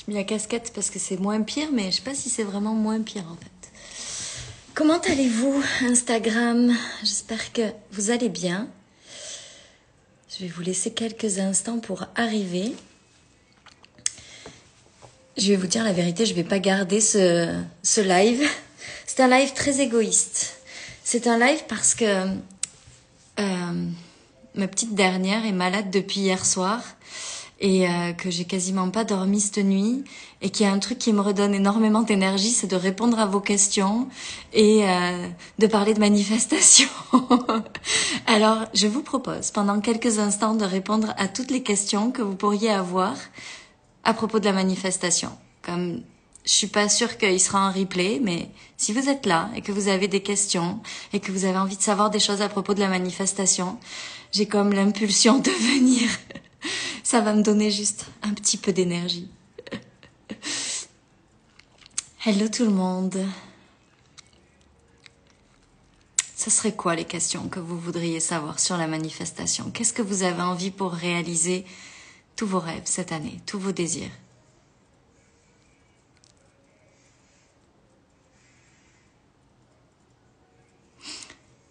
J'ai mis la casquette parce que c'est moins pire, mais je sais pas si c'est vraiment moins pire en fait. Comment allez-vous, Instagram? J'espère que vous allez bien. Je vais vous laisser quelques instants pour arriver. Je vais vous dire la vérité, je vais pas garder ce live. C'est un live très égoïste. C'est un live parce que ma petite dernière est malade depuis hier soir. Et que j'ai quasiment pas dormi cette nuit, et qu'il y a un truc qui me redonne énormément d'énergie, c'est de répondre à vos questions et de parler de manifestation. Alors, je vous propose pendant quelques instants de répondre à toutes les questions que vous pourriez avoir à propos de la manifestation. Comme je suis pas sûre qu'il sera en replay, mais si vous êtes là et que vous avez des questions et que vous avez envie de savoir des choses à propos de la manifestation, j'ai comme l'impulsion de venir. Ça va me donner juste un petit peu d'énergie. Hello tout le monde. Ce serait quoi les questions que vous voudriez savoir sur la manifestation? Qu'est-ce que vous avez envie pour réaliser tous vos rêves cette année, tous vos désirs?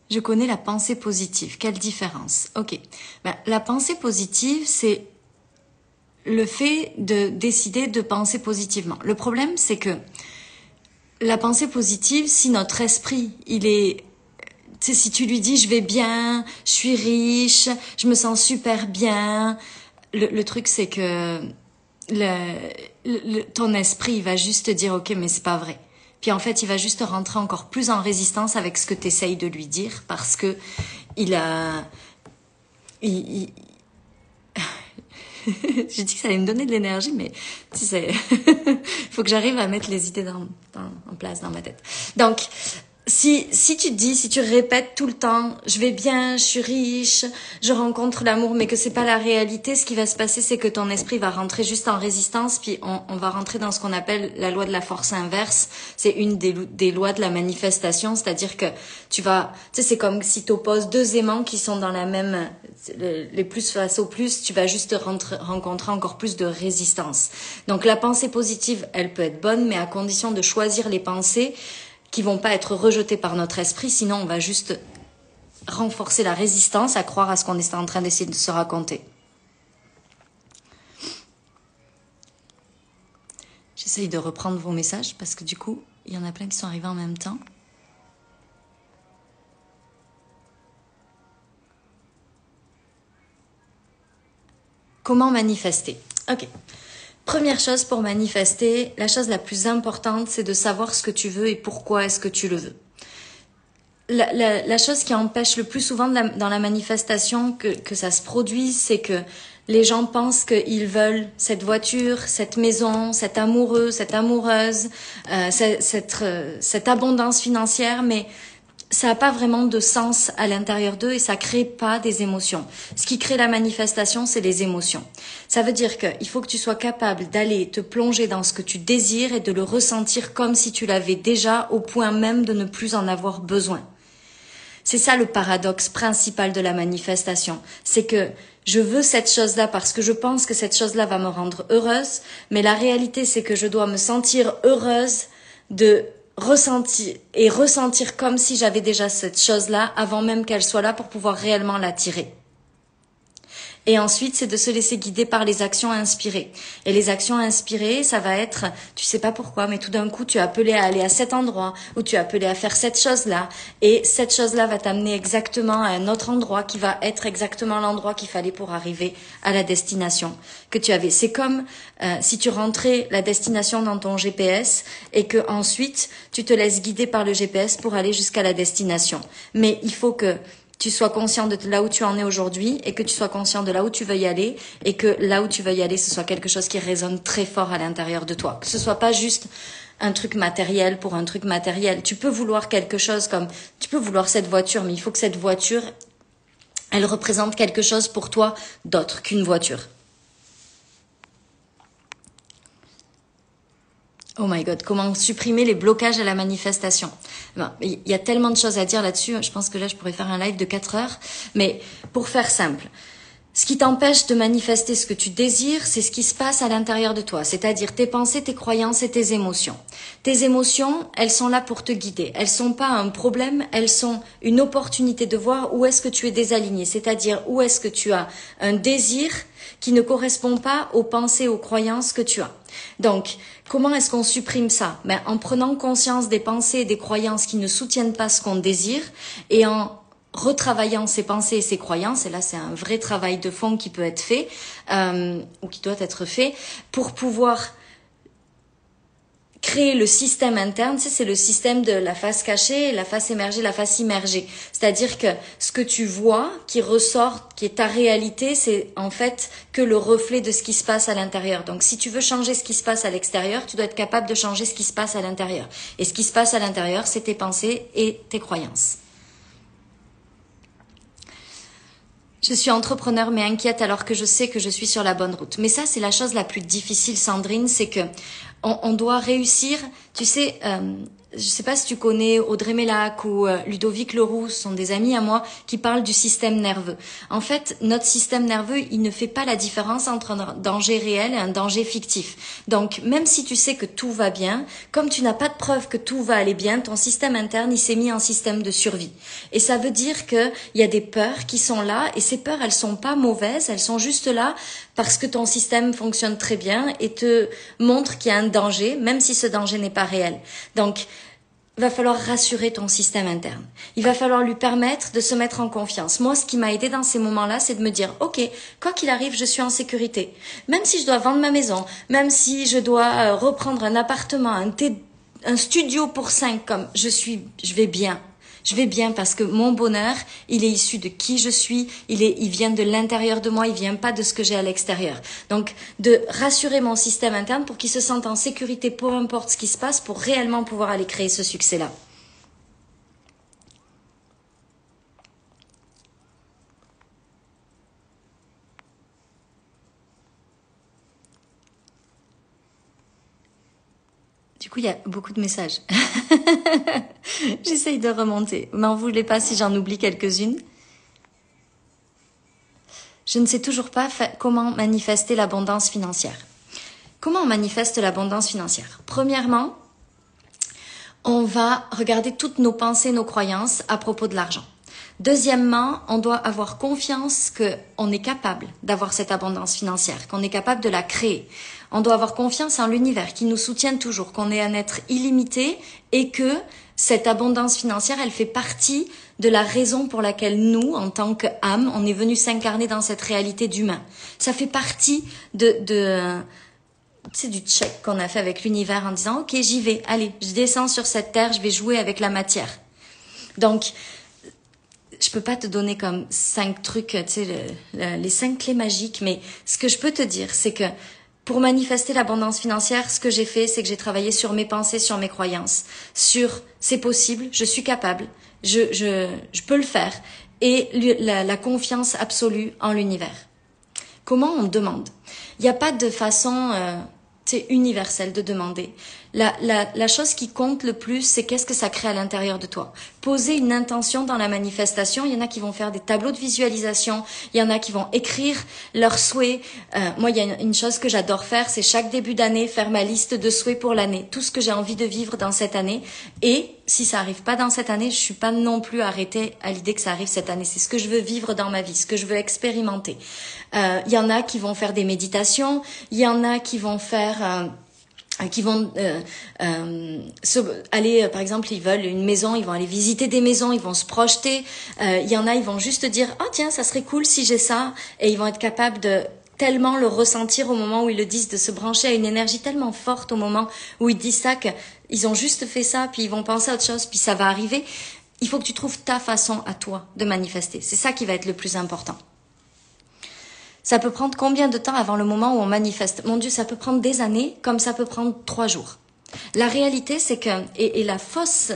Je connais la pensée positive. Quelle différence? Ok. La pensée positive, c'est le fait de décider de penser positivement. Le problème, c'est que la pensée positive, si notre esprit, il est... Tu sais, si tu lui dis, je vais bien, je suis riche, je me sens super bien, le truc, c'est que ton esprit, il va juste te dire, ok, mais c'est pas vrai. Puis en fait, il va juste rentrer encore plus en résistance avec ce que tu essayes de lui dire parce que il a... J'ai dit que ça allait me donner de l'énergie, mais tu sais, il faut que j'arrive à mettre les idées en place dans ma tête. Donc, si tu te dis, si tu répètes tout le temps, je vais bien, je suis riche, je rencontre l'amour, mais que c'est pas la réalité, ce qui va se passer, c'est que ton esprit va rentrer juste en résistance, puis on va rentrer dans ce qu'on appelle la loi de la force inverse. C'est une des lois de la manifestation, c'est-à-dire que tu sais, c'est comme si tu opposes deux aimants qui sont dans la même, les plus face au plus, tu vas juste rencontrer encore plus de résistance. Donc la pensée positive, elle peut être bonne, mais à condition de choisir les pensées qui vont pas être rejetées par notre esprit, sinon on va juste renforcer la résistance à croire à ce qu'on est en train d'essayer de se raconter. J'essaye de reprendre vos messages parce que du coup, il y en a plein qui sont arrivés en même temps. Comment manifester? Ok. Première chose pour manifester, la chose la plus importante, c'est de savoir ce que tu veux et pourquoi est-ce que tu le veux. La chose qui empêche le plus souvent dans la manifestation que ça se produise, c'est que les gens pensent qu'ils veulent cette voiture, cette maison, cet amoureux, cette amoureuse, cette abondance financière, mais ça n'a pas vraiment de sens à l'intérieur d'eux et ça crée pas des émotions. Ce qui crée la manifestation, c'est les émotions. Ça veut dire qu'il faut que tu sois capable d'aller te plonger dans ce que tu désires et de le ressentir comme si tu l'avais déjà au point même de ne plus en avoir besoin. C'est ça le paradoxe principal de la manifestation. C'est que je veux cette chose-là parce que je pense que cette chose-là va me rendre heureuse, mais la réalité, c'est que je dois me sentir heureuse de ressentir comme si j'avais déjà cette chose-là avant même qu'elle soit là pour pouvoir réellement l'attirer. Et ensuite, c'est de se laisser guider par les actions inspirées. Et les actions inspirées, ça va être, tu sais pas pourquoi, mais tout d'un coup, tu es appelé à aller à cet endroit, ou tu es appelé à faire cette chose-là. Et cette chose-là va t'amener exactement à un autre endroit qui va être exactement l'endroit qu'il fallait pour arriver à la destination que tu avais. C'est comme si tu rentrais la destination dans ton GPS et que ensuite, tu te laisses guider par le GPS pour aller jusqu'à la destination. Mais il faut que tu sois conscient de là où tu en es aujourd'hui et que tu sois conscient de là où tu veux y aller et que là où tu veux y aller, ce soit quelque chose qui résonne très fort à l'intérieur de toi. Que ce soit pas juste un truc matériel pour un truc matériel. Tu peux vouloir quelque chose comme, tu peux vouloir cette voiture, mais il faut que cette voiture, elle représente quelque chose pour toi d'autre qu'une voiture. Oh my God, comment supprimer les blocages à la manifestation? Il y a tellement de choses à dire là-dessus, je pense que là je pourrais faire un live de 4 heures, mais pour faire simple, Ce qui t'empêche de manifester ce que tu désires, c'est ce qui se passe à l'intérieur de toi, c'est-à-dire tes pensées, tes croyances et tes émotions. Tes émotions, elles sont là pour te guider. Elles sont pas un problème, elles sont une opportunité de voir où est-ce que tu es désaligné, c'est-à-dire où est-ce que tu as un désir qui ne correspond pas aux pensées, aux croyances que tu as. Donc, comment est-ce qu'on supprime ça? En prenant conscience des pensées et des croyances qui ne soutiennent pas ce qu'on désire et en retravaillant ses pensées et ses croyances, et là c'est un vrai travail de fond qui peut être fait, ou qui doit être fait, pour pouvoir créer le système interne. Tu sais, c'est le système de la face cachée, la face émergée, la face immergée. C'est-à-dire que ce que tu vois, qui ressort, qui est ta réalité, c'est en fait que le reflet de ce qui se passe à l'intérieur. Donc si tu veux changer ce qui se passe à l'extérieur, tu dois être capable de changer ce qui se passe à l'intérieur. Et ce qui se passe à l'intérieur, c'est tes pensées et tes croyances. Je suis entrepreneur mais inquiète alors que je sais que je suis sur la bonne route. Mais ça, c'est la chose la plus difficile, Sandrine, c'est que on doit réussir, tu sais, je sais pas si tu connais Audrey Mélac ou Ludovic Leroux, ce sont des amis à moi qui parlent du système nerveux. En fait, notre système nerveux, il ne fait pas la différence entre un danger réel et un danger fictif. Donc, même si tu sais que tout va bien, comme tu n'as pas de preuve que tout va aller bien, ton système interne, il s'est mis en système de survie. Et ça veut dire que il y a des peurs qui sont là, et ces peurs, elles sont pas mauvaises, elles sont juste là parce que ton système fonctionne très bien et te montre qu'il y a un danger, même si ce danger n'est pas réel. Donc, il va falloir rassurer ton système interne. Il va falloir lui permettre de se mettre en confiance. Moi, ce qui m'a aidé dans ces moments-là, c'est de me dire, ok, quoi qu'il arrive, je suis en sécurité. Même si je dois vendre ma maison, même si je dois reprendre un appartement, un studio pour 5, comme je vais bien. Je vais bien parce que mon bonheur, il est issu de qui je suis, il vient de l'intérieur de moi, il vient pas de ce que j'ai à l'extérieur. Donc, de rassurer mon système interne pour qu'il se sente en sécurité, peu importe ce qui se passe, pour réellement pouvoir aller créer ce succès-là. Du coup, il y a beaucoup de messages. J'essaye de remonter. M'en voulez pas si j'en oublie quelques-unes. Je ne sais toujours pas comment manifester l'abondance financière. Comment on manifeste l'abondance financière? Premièrement, on va regarder toutes nos pensées, nos croyances à propos de l'argent. Deuxièmement, on doit avoir confiance qu'on est capable d'avoir cette abondance financière, qu'on est capable de la créer. On doit avoir confiance en l'univers qui nous soutienne toujours, qu'on est un être illimité et que cette abondance financière, elle fait partie de la raison pour laquelle nous, en tant qu'âme, on est venu s'incarner dans cette réalité d'humain. Ça fait partie c'est du check qu'on a fait avec l'univers en disant, ok, j'y vais, allez, je descends sur cette terre, je vais jouer avec la matière. Donc, je peux pas te donner comme 5 trucs, tu sais, les 5 clés magiques, mais ce que je peux te dire, c'est que pour manifester l'abondance financière, ce que j'ai fait, c'est que j'ai travaillé sur mes pensées, sur mes croyances, sur c'est possible, je suis capable, je peux le faire, et la confiance absolue en l'univers. Comment on demande? Il n'y a pas de façon universelle de demander. La chose qui compte le plus, c'est qu'est-ce que ça crée à l'intérieur de toi. Poser une intention dans la manifestation, il y en a qui vont faire des tableaux de visualisation, il y en a qui vont écrire leurs souhaits. Moi, il y a une chose que j'adore faire, c'est chaque début d'année, faire ma liste de souhaits pour l'année, tout ce que j'ai envie de vivre dans cette année. Et si ça arrive pas dans cette année, je suis pas non plus arrêtée à l'idée que ça arrive cette année. C'est ce que je veux vivre dans ma vie, ce que je veux expérimenter. Il y en a qui vont faire des méditations, il y en a qui vont faire... qui vont aller, par exemple, ils veulent une maison, ils vont aller visiter des maisons, ils vont se projeter. Il y en a, ils vont juste dire « Oh tiens, ça serait cool si j'ai ça ». Et ils vont être capables de tellement le ressentir au moment où ils le disent, de se brancher à une énergie tellement forte au moment où ils disent ça, qu'ils ont juste fait ça, puis ils vont penser à autre chose, puis ça va arriver. Il faut que tu trouves ta façon à toi de manifester. C'est ça qui va être le plus important. Ça peut prendre combien de temps avant le moment où on manifeste? Mon Dieu, ça peut prendre des années, comme ça peut prendre 3 jours. La réalité, c'est que, et la fausse,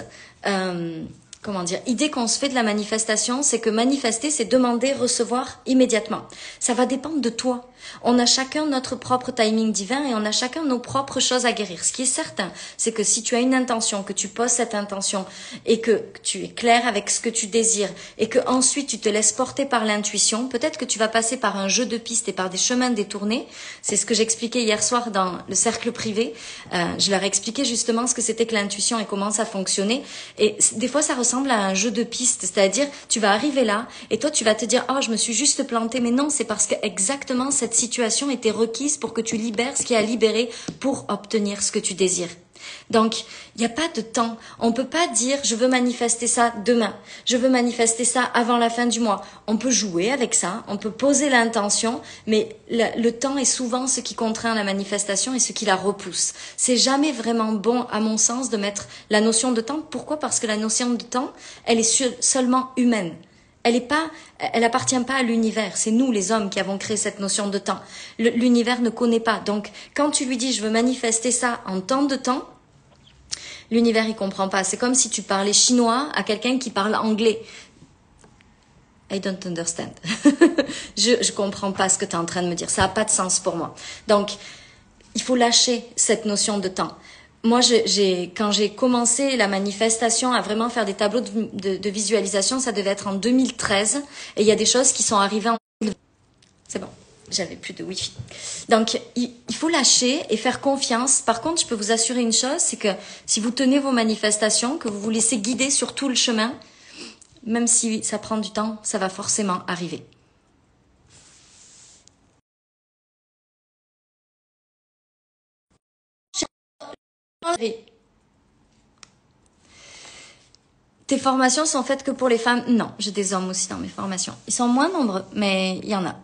idée qu'on se fait de la manifestation, c'est que manifester, c'est demander, recevoir immédiatement. Ça va dépendre de toi. On a chacun notre propre timing divin et on a chacun nos propres choses à guérir. Ce qui est certain, c'est que si tu as une intention, que tu poses cette intention et que tu es clair avec ce que tu désires et que ensuite tu te laisses porter par l'intuition, peut-être que tu vas passer par un jeu de pistes et par des chemins détournés. C'est ce que j'expliquais hier soir dans le cercle privé. Je leur ai expliqué justement ce que c'était que l'intuition et comment ça fonctionnait. Et des fois, ça ressemble à un jeu de pistes, c'est-à-dire tu vas arriver là et toi tu vas te dire « Oh, je me suis juste planté », mais non, c'est parce que exactement cette situation était requise pour que tu libères ce qui a libéré pour obtenir ce que tu désires. Donc, il n'y a pas de temps. On ne peut pas dire « je veux manifester ça demain, je veux manifester ça avant la fin du mois ». On peut jouer avec ça, on peut poser l'intention, mais le temps est souvent ce qui contraint la manifestation et ce qui la repousse. C'est jamais vraiment bon, à mon sens, de mettre la notion de temps. Pourquoi? Parce que la notion de temps, elle est seulement humaine. Elle appartient pas à l'univers. C'est nous, les hommes, qui avons créé cette notion de temps. L'univers ne connaît pas. Donc, quand tu lui dis, je veux manifester ça en tant de temps, l'univers, il comprend pas. C'est comme si tu parlais chinois à quelqu'un qui parle anglais. I don't understand. je comprends pas ce que tu es en train de me dire. Ça a pas de sens pour moi. Donc, il faut lâcher cette notion de temps. Moi, quand j'ai commencé la manifestation à vraiment faire des tableaux de visualisation, ça devait être en 2013. Et il y a des choses qui sont arrivées en 2020. C'est bon, j'avais plus de wifi. Donc, il faut lâcher et faire confiance. Par contre, je peux vous assurer une chose, c'est que si vous tenez vos manifestations, que vous vous laissez guider sur tout le chemin, même si ça prend du temps, ça va forcément arriver. Tes formations sont faites que pour les femmes? Non, j'ai des hommes aussi dans mes formations. Ils sont moins nombreux, mais il y en a.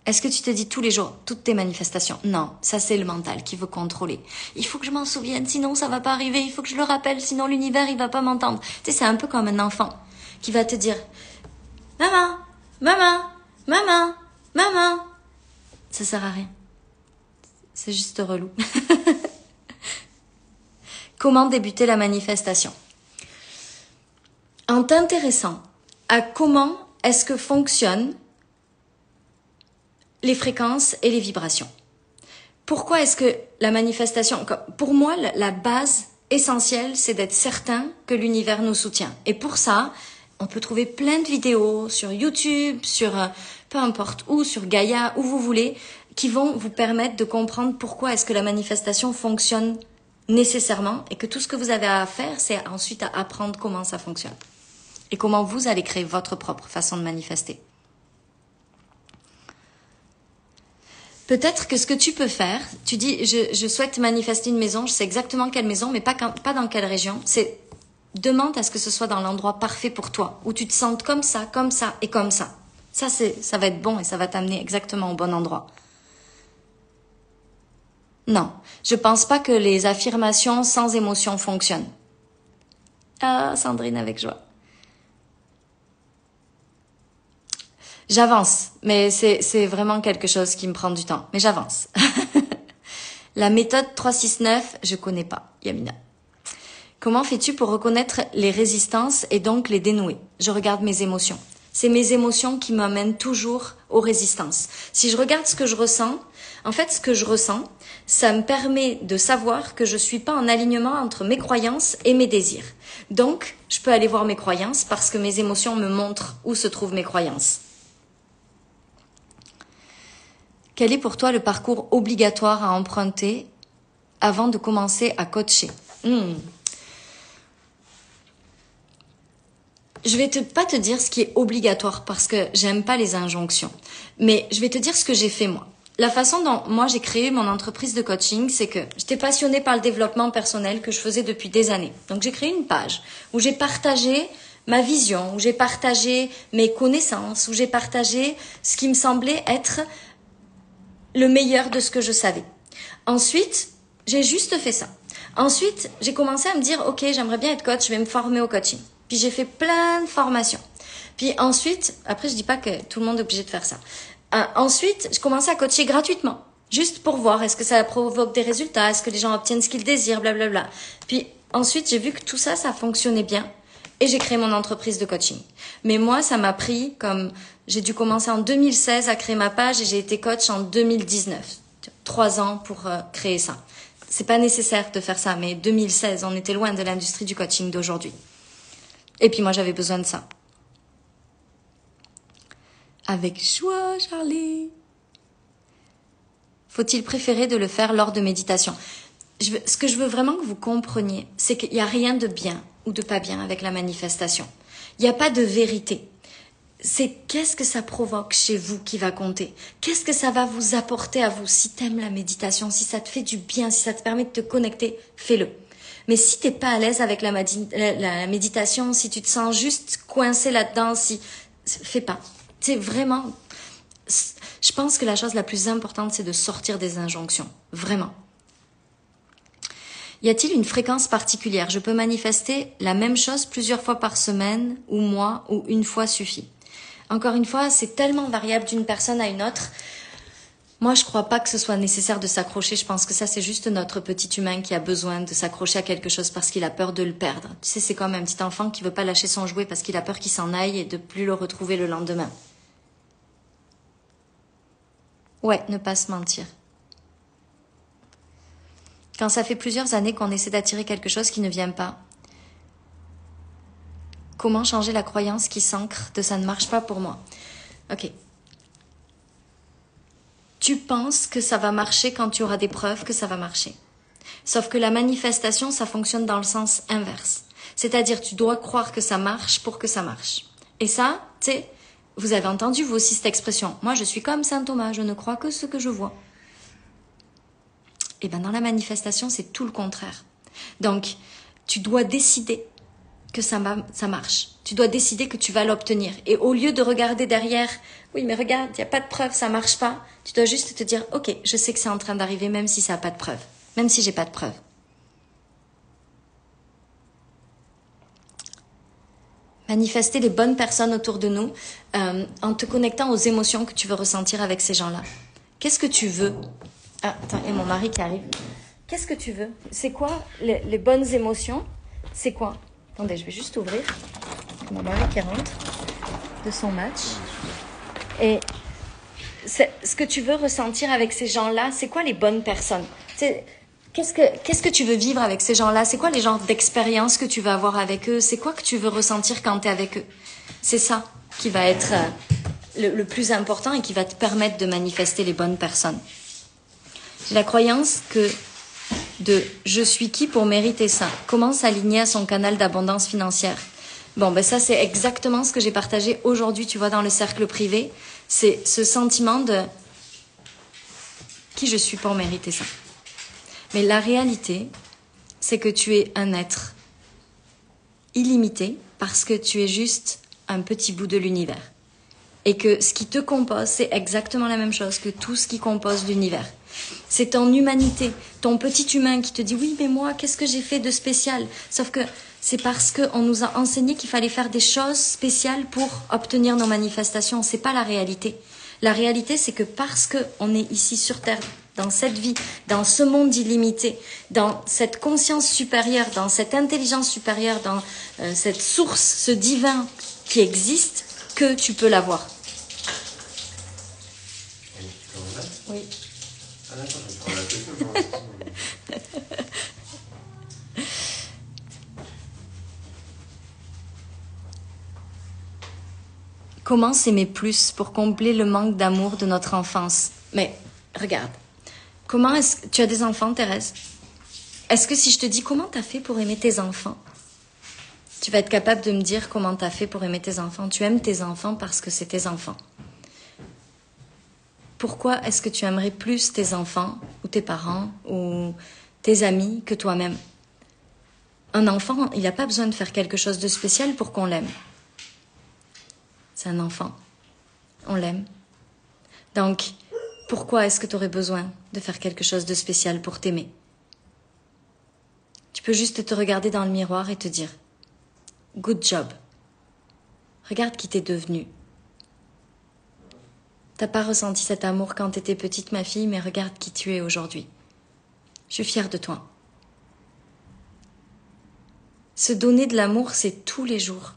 Est-ce que tu te dis tous les jours, toutes tes manifestations? Non, ça c'est le mental qui veut contrôler. Il faut que je m'en souvienne, sinon ça va pas arriver. Il faut que je le rappelle, sinon l'univers il va pas m'entendre. Tu sais, c'est un peu comme un enfant qui va te dire « Maman, maman, maman, maman ». Ça sert à rien. C'est juste relou. Comment débuter la manifestation? En t'intéressant à comment est-ce que fonctionnent les fréquences et les vibrations. Pourquoi est-ce que la manifestation... Pour moi, la base essentielle, c'est d'être certain que l'univers nous soutient. Et pour ça, on peut trouver plein de vidéos sur YouTube, sur peu importe où, sur Gaïa, où vous voulez, qui vont vous permettre de comprendre pourquoi est-ce que la manifestation fonctionne nécessairement et que tout ce que vous avez à faire, c'est ensuite à apprendre comment ça fonctionne et comment vous allez créer votre propre façon de manifester. Peut-être que ce que tu peux faire, tu dis je souhaite manifester une maison, je sais exactement quelle maison, mais pas dans quelle région. C'est demande à ce que ce soit dans l'endroit parfait pour toi, où tu te sentes comme ça et comme ça. Ça va être bon et ça va t'amener exactement au bon endroit. Non, je pense pas que les affirmations sans émotion fonctionnent. Ah, Sandrine avec joie. J'avance, mais c'est vraiment quelque chose qui me prend du temps. Mais j'avance. La méthode 369, je connais pas, Yamina. Comment fais-tu pour reconnaître les résistances et donc les dénouer? Je regarde mes émotions. C'est mes émotions qui m'amènent toujours aux résistances. Si je regarde ce que je ressens, en fait, ce que je ressens, ça me permet de savoir que je suis pas en alignement entre mes croyances et mes désirs. Donc, je peux aller voir mes croyances parce que mes émotions me montrent où se trouvent mes croyances. Quel est pour toi le parcours obligatoire à emprunter avant de commencer à coacher? Je vais pas te dire ce qui est obligatoire parce que j'aime pas les injonctions. Mais je vais te dire ce que j'ai fait moi. La façon dont moi j'ai créé mon entreprise de coaching, c'est que j'étais passionnée par le développement personnel que je faisais depuis des années. Donc j'ai créé une page où j'ai partagé ma vision, où j'ai partagé mes connaissances, où j'ai partagé ce qui me semblait être le meilleur de ce que je savais. Ensuite, j'ai juste fait ça. Ensuite, j'ai commencé à me dire, ok, j'aimerais bien être coach, je vais me former au coaching. Puis j'ai fait plein de formations. Puis ensuite, après je dis pas que tout le monde est obligé de faire ça. Ensuite, je commençais à coacher gratuitement. Juste pour voir, est-ce que ça provoque des résultats, est-ce que les gens obtiennent ce qu'ils désirent, blablabla. Puis ensuite, j'ai vu que tout ça, ça fonctionnait bien. et j'ai créé mon entreprise de coaching. Mais moi, ça m'a pris comme... J'ai dû commencer en 2016 à créer ma page et j'ai été coach en 2019. 3 ans pour créer ça. C'est pas nécessaire de faire ça, mais 2016, on était loin de l'industrie du coaching d'aujourd'hui. Et puis moi, j'avais besoin de ça. Avec joie, Charlie. Faut-il préférer de le faire lors de méditation? Ce que je veux vraiment que vous compreniez, c'est qu'il n'y a rien de bien ou de pas bien avec la manifestation. Il n'y a pas de vérité. C'est qu'est-ce que ça provoque chez vous qui va compter. Qu'est-ce que ça va vous apporter à vous. Si t'aimes la méditation, si ça te fait du bien, si ça te permet de te connecter, fais-le. Mais si t'es pas à l'aise avec la méditation, si tu te sens juste coincé là-dedans, fais pas. C'est vraiment... Je pense que la chose la plus importante, c'est de sortir des injonctions. Vraiment. Y a-t-il une fréquence particulière? Je peux manifester la même chose plusieurs fois par semaine ou mois ou une fois suffit. Encore une fois, c'est tellement variable d'une personne à une autre. Moi, je crois pas que ce soit nécessaire de s'accrocher. Je pense que ça, c'est juste notre petit humain qui a besoin de s'accrocher à quelque chose parce qu'il a peur de le perdre. Tu sais, c'est comme un petit enfant qui veut pas lâcher son jouet parce qu'il a peur qu'il s'en aille et de plus le retrouver le lendemain. Ouais, ne pas se mentir. Quand ça fait plusieurs années qu'on essaie d'attirer quelque chose qui ne vient pas, comment changer la croyance qui s'ancre de ça ne marche pas pour moi? Ok. Tu penses que ça va marcher quand tu auras des preuves que ça va marcher. Sauf que la manifestation, ça fonctionne dans le sens inverse. C'est-à-dire, tu dois croire que ça marche pour que ça marche. Et ça, tu sais, vous avez entendu vous aussi cette expression. Moi, je suis comme saint Thomas, je ne crois que ce que je vois. Et bien, dans la manifestation, c'est tout le contraire. Donc, tu dois décider que ça marche. Tu dois décider que tu vas l'obtenir. Et au lieu de regarder derrière, oui, mais regarde, il n'y a pas de preuve, ça marche pas, tu dois juste te dire, ok, je sais que c'est en train d'arriver, même si ça n'a pas de preuve. Même si j'ai pas de preuve. Manifester les bonnes personnes autour de nous en te connectant aux émotions que tu veux ressentir avec ces gens-là. Qu'est-ce que tu veux? Ah, attends, il y a mon mari qui arrive. Qu'est-ce que tu veux? C'est quoi les bonnes émotions? C'est quoi? Attendez, je vais juste ouvrir. Mon mari qui rentre de son match. Et ce que tu veux ressentir avec ces gens-là, c'est quoi les bonnes personnes? Qu'est-ce que tu veux vivre avec ces gens-là? C'est quoi les genres d'expériences que tu veux avoir avec eux? C'est quoi que tu veux ressentir quand tu es avec eux? C'est ça qui va être le plus important et qui va te permettre de manifester les bonnes personnes. J'ai la croyance que je suis qui pour mériter ça? Comment s'aligner à son canal d'abondance financière? Bon, ben ça, c'est exactement ce que j'ai partagé aujourd'hui, tu vois, dans le cercle privé. C'est ce sentiment de qui je suis pour mériter ça. Mais la réalité, c'est que tu es un être illimité parce que tu es juste un petit bout de l'univers. Et que ce qui te compose, c'est exactement la même chose que tout ce qui compose l'univers. C'est ton humanité, ton petit humain qui te dit « Oui, mais moi, qu'est-ce que j'ai fait de spécial ?» Sauf que c'est parce qu'on nous a enseigné qu'il fallait faire des choses spéciales pour obtenir nos manifestations. C'est pas la réalité. La réalité, c'est que parce qu'on est ici sur Terre, dans cette vie, dans ce monde illimité, dans cette conscience supérieure, dans cette intelligence supérieure, dans cette source, ce divin qui existe, que tu peux l'avoir. Oui. Comment s'aimer plus pour combler le manque d'amour de notre enfance? Mais regarde, comment est-ce que tu as des enfants, Thérèse? Est-ce que si je te dis comment t'as fait pour aimer tes enfants, tu vas être capable de me dire comment t'as fait pour aimer tes enfants? Tu aimes tes enfants parce que c'est tes enfants. Pourquoi est-ce que tu aimerais plus tes enfants ou tes parents ou tes amis que toi-même? Un enfant, il n'a pas besoin de faire quelque chose de spécial pour qu'on l'aime. C'est un enfant. On l'aime. Donc, pourquoi est-ce que tu aurais besoin de faire quelque chose de spécial pour t'aimer? Tu peux juste te regarder dans le miroir et te dire « Good job ». Regarde qui t'es devenu. T'as pas ressenti cet amour quand t'étais petite, ma fille, mais regarde qui tu es aujourd'hui. Je suis fière de toi. Se donner de l'amour, c'est tous les jours.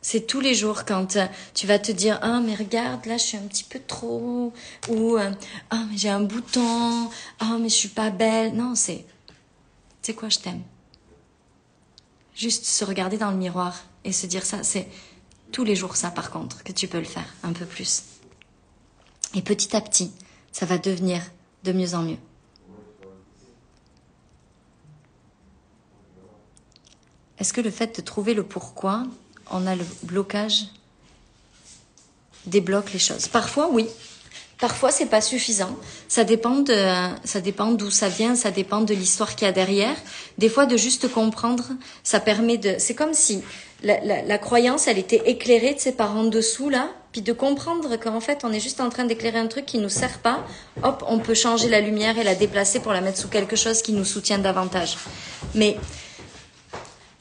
C'est tous les jours quand tu vas te dire « Ah, mais regarde, là, je suis un petit peu trop... » ou « Ah, mais j'ai un bouton. Ah, mais je suis pas belle. » Non, c'est... Tu sais quoi, je t'aime. Juste se regarder dans le miroir et se dire ça, c'est tous les jours ça, par contre, que tu peux le faire un peu plus. Et petit à petit, ça va devenir de mieux en mieux. Est-ce que le fait de trouver le pourquoi, on a le blocage, débloque les choses? Parfois, oui. Parfois, c'est pas suffisant. Ça dépend d'où ça vient, ça dépend de l'histoire qu'il y a derrière. Des fois, de juste comprendre, ça permet de... C'est comme si la croyance, elle était éclairée, tu sais, par en dessous, là. Puis de comprendre qu'en fait, on est juste en train d'éclairer un truc qui nous sert pas. Hop, on peut changer la lumière et la déplacer pour la mettre sous quelque chose qui nous soutient davantage. Mais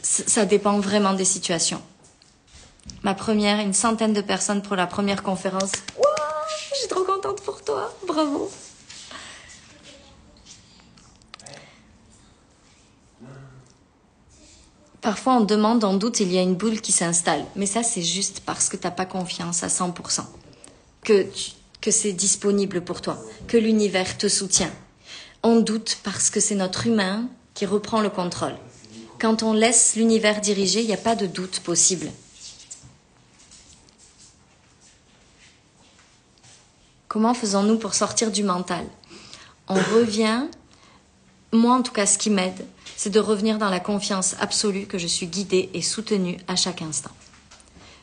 ça dépend vraiment des situations. Une centaine de personnes pour la première conférence. Wow, je suis trop contente pour toi. Bravo. Parfois, on demande, on doute, il y a une boule qui s'installe. Mais ça, c'est juste parce que tu n'as pas confiance à 100%. Que c'est disponible pour toi. Que l'univers te soutient. On doute parce que c'est notre humain qui reprend le contrôle. Quand on laisse l'univers diriger, il n'y a pas de doute possible. Comment faisons-nous pour sortir du mental? On revient, moi en tout cas ce qui m'aide, c'est de revenir dans la confiance absolue que je suis guidée et soutenue à chaque instant.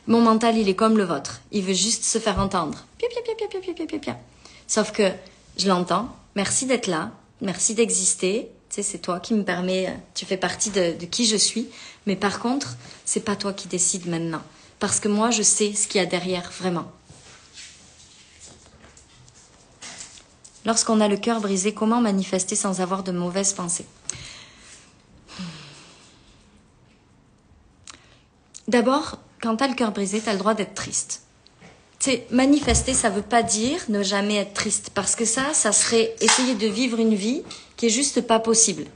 Mon mental, il est comme le vôtre, il veut juste se faire entendre. Pia, pia, pia, pia, pia, pia, pia, pia. Sauf que je l'entends, merci d'être là, merci d'exister, tu sais, c'est toi qui me permets, tu fais partie de qui je suis, mais par contre, c'est pas toi qui décides maintenant, parce que moi je sais ce qu'il y a derrière vraiment. Lorsqu'on a le cœur brisé, comment manifester sans avoir de mauvaises pensées? D'abord, quand tu as le cœur brisé, tu as le droit d'être triste. Tu sais, manifester, ça ne veut pas dire ne jamais être triste. Parce que ça serait essayer de vivre une vie qui est juste pas possible.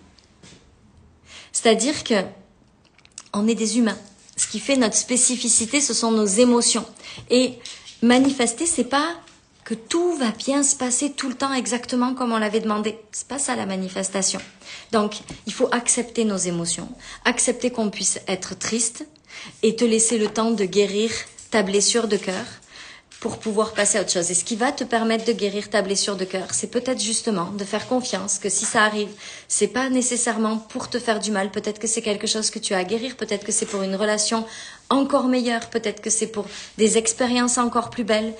C'est-à-dire que on est des humains. Ce qui fait notre spécificité, ce sont nos émotions. Et manifester, c'est pas que tout va bien se passer tout le temps exactement comme on l'avait demandé. C'est pas ça la manifestation. Donc, il faut accepter nos émotions, accepter qu'on puisse être triste et te laisser le temps de guérir ta blessure de cœur pour pouvoir passer à autre chose. Et ce qui va te permettre de guérir ta blessure de cœur, c'est peut-être justement de faire confiance que si ça arrive, c'est pas nécessairement pour te faire du mal. Peut-être que c'est quelque chose que tu as à guérir. Peut-être que c'est pour une relation encore meilleure. Peut-être que c'est pour des expériences encore plus belles.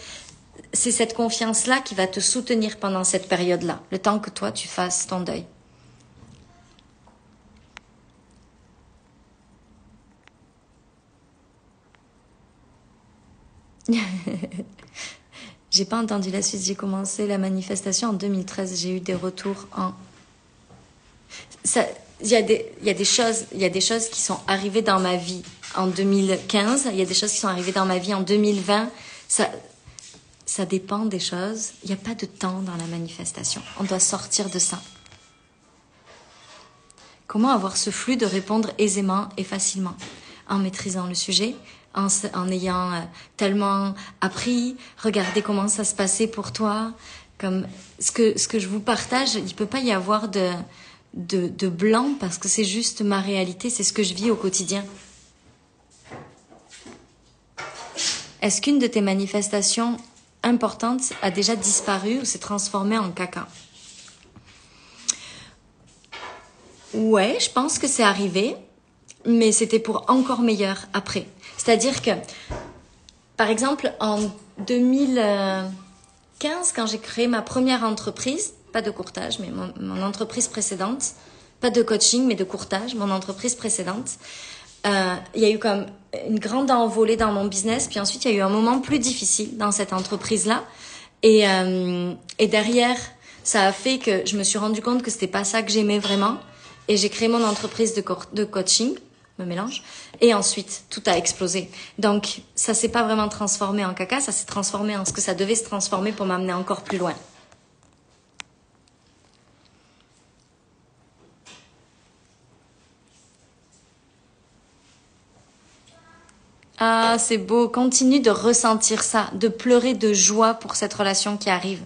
C'est cette confiance-là qui va te soutenir pendant cette période-là, le temps que toi, tu fasses ton deuil. J'ai pas entendu la suite, j'ai commencé la manifestation en 2013, j'ai eu des retours en... Il y a des choses qui sont arrivées dans ma vie en 2015, il y a des choses qui sont arrivées dans ma vie en 2020, ça dépend des choses. Il n'y a pas de temps dans la manifestation. On doit sortir de ça. Comment avoir ce flux de répondre aisément et facilement? En maîtrisant le sujet, en ayant tellement appris, regardez comment ça se passait pour toi. Comme ce que je vous partage, il ne peut pas y avoir de blanc parce que c'est juste ma réalité, c'est ce que je vis au quotidien. Est-ce qu'une de tes manifestations importante a déjà disparu ou s'est transformée en caca? Ouais, je pense que c'est arrivé, mais c'était pour encore meilleur après. C'est-à-dire que, par exemple, en 2015, quand j'ai créé ma première entreprise, pas de courtage, mais mon entreprise précédente, pas de coaching, mais de courtage, mon entreprise précédente, il y a eu comme une grande envolée dans mon business, puis ensuite il y a eu un moment plus difficile dans cette entreprise-là, et derrière, ça a fait que je me suis rendu compte que c'était pas ça que j'aimais vraiment, et j'ai créé mon entreprise de coaching, me mélange, et ensuite tout a explosé. Donc ça s'est pas vraiment transformé en caca, ça s'est transformé en ce que ça devait se transformer pour m'amener encore plus loin. Ah, c'est beau. Continue de ressentir ça, de pleurer de joie pour cette relation qui arrive.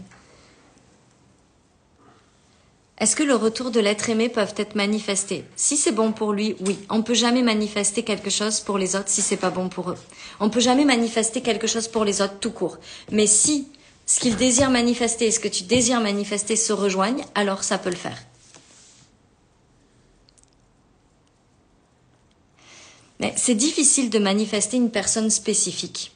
Est-ce que le retour de l'être aimé peuvent être manifestés? Si c'est bon pour lui, oui. On ne peut jamais manifester quelque chose pour les autres si c'est pas bon pour eux. On ne peut jamais manifester quelque chose pour les autres tout court. Mais si ce qu'ils désirent manifester et ce que tu désires manifester se rejoignent, alors ça peut le faire. Mais c'est difficile de manifester une personne spécifique.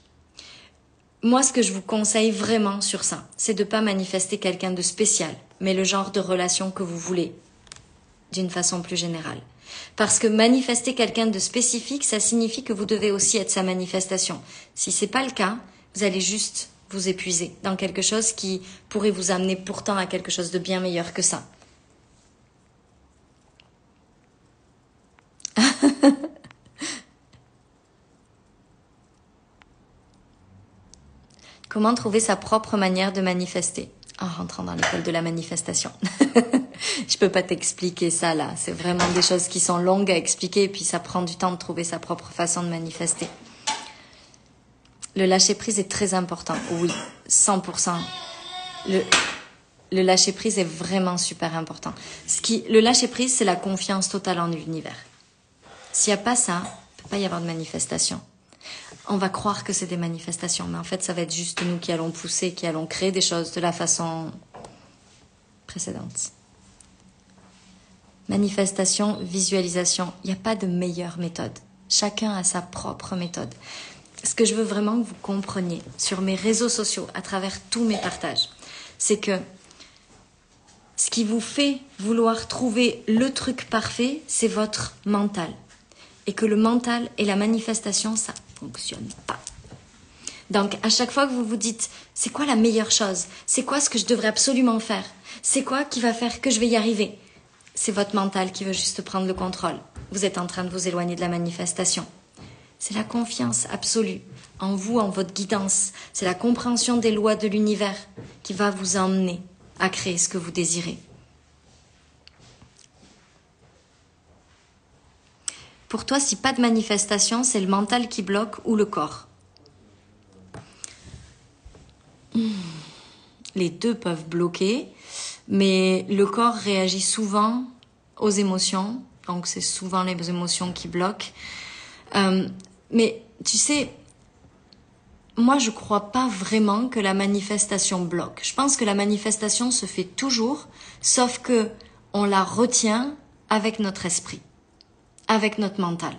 Moi, ce que je vous conseille vraiment sur ça, c'est de ne pas manifester quelqu'un de spécial, mais le genre de relation que vous voulez, d'une façon plus générale. Parce que manifester quelqu'un de spécifique, ça signifie que vous devez aussi être sa manifestation. Si c'est pas le cas, vous allez juste vous épuiser dans quelque chose qui pourrait vous amener pourtant à quelque chose de bien meilleur que ça. Comment trouver sa propre manière de manifester en rentrant dans l'école de la manifestation? Je peux pas t'expliquer ça là. C'est vraiment des choses qui sont longues à expliquer et puis ça prend du temps de trouver sa propre façon de manifester. Le lâcher-prise est très important. Oui, 100%. Le lâcher-prise est vraiment super important. Le lâcher-prise, c'est la confiance totale en l'univers. S'il n'y a pas ça, il ne peut pas y avoir de manifestation. On va croire que c'est des manifestations, mais en fait, ça va être juste nous qui allons pousser, qui allons créer des choses de la façon précédente. Manifestation, visualisation, il n'y a pas de meilleure méthode. Chacun a sa propre méthode. Ce que je veux vraiment que vous compreniez sur mes réseaux sociaux, à travers tous mes partages, c'est que ce qui vous fait vouloir trouver le truc parfait, c'est votre mental. Et que le mental et la manifestation, ça ne fonctionne pas. Donc, à chaque fois que vous vous dites, c'est quoi la meilleure chose? C'est quoi ce que je devrais absolument faire? C'est quoi qui va faire que je vais y arriver? C'est votre mental qui veut juste prendre le contrôle. Vous êtes en train de vous éloigner de la manifestation. C'est la confiance absolue en vous, en votre guidance. C'est la compréhension des lois de l'univers qui va vous emmener à créer ce que vous désirez. Pour toi, si pas de manifestation, c'est le mental qui bloque ou le corps? Les deux peuvent bloquer, mais le corps réagit souvent aux émotions, donc c'est souvent les émotions qui bloquent. Mais tu sais, moi je crois pas vraiment que la manifestation bloque. Je pense que la manifestation se fait toujours, sauf que on la retient avec notre esprit, avec notre mental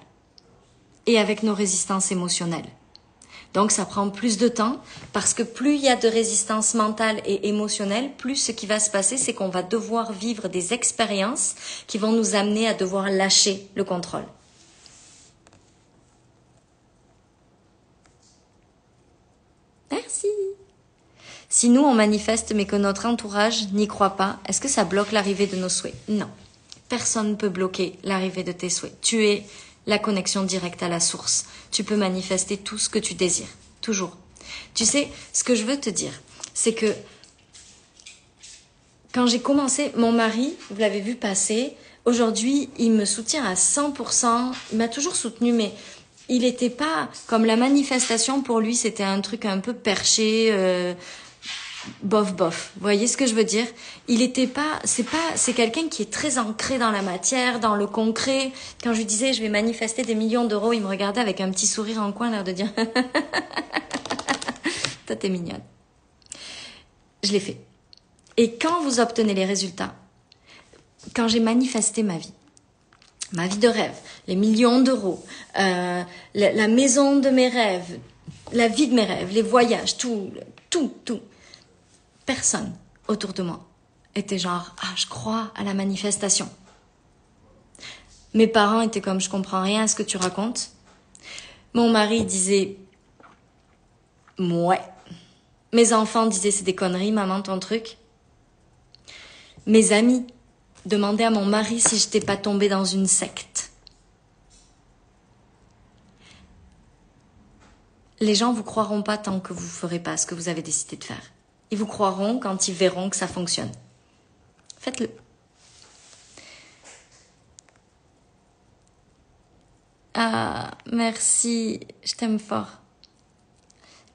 et avec nos résistances émotionnelles. Donc ça prend plus de temps parce que plus il y a de résistance mentale et émotionnelle, plus ce qui va se passer, c'est qu'on va devoir vivre des expériences qui vont nous amener à devoir lâcher le contrôle. Merci. Si nous on manifeste mais que notre entourage n'y croit pas, est-ce que ça bloque l'arrivée de nos souhaits? Non. Personne ne peut bloquer l'arrivée de tes souhaits. Tu es la connexion directe à la source. Tu peux manifester tout ce que tu désires. Toujours. Tu sais, ce que je veux te dire, c'est que quand j'ai commencé, mon mari, vous l'avez vu passer, aujourd'hui, il me soutient à 100%. Il m'a toujours soutenu, mais il n'était pas comme la manifestation pour lui, c'était un truc un peu perché, bof bof. Vous voyez ce que je veux dire? Il était pas, c'est quelqu'un qui est très ancré dans la matière, dans le concret. Quand je lui disais je vais manifester des millions d'euros, il me regardait avec un petit sourire en coin, l'air de dire toi t'es mignonne. Je l'ai fait. Et quand vous obtenez les résultats, quand j'ai manifesté ma vie de rêve, les millions d'euros, la maison de mes rêves, la vie de mes rêves, les voyages, tout. Personne autour de moi était genre « Ah, je crois à la manifestation ». Mes parents étaient comme « Je comprends rien à ce que tu racontes ». Mon mari disait « Ouais ». Mes enfants disaient « C'est des conneries, maman, ton truc ». Mes amis demandaient à mon mari si je n'étais pas tombée dans une secte. Les gens vous croiront pas tant que vous ne ferez pas ce que vous avez décidé de faire. Ils vous croiront quand ils verront que ça fonctionne. Faites-le. Ah, merci, je t'aime fort.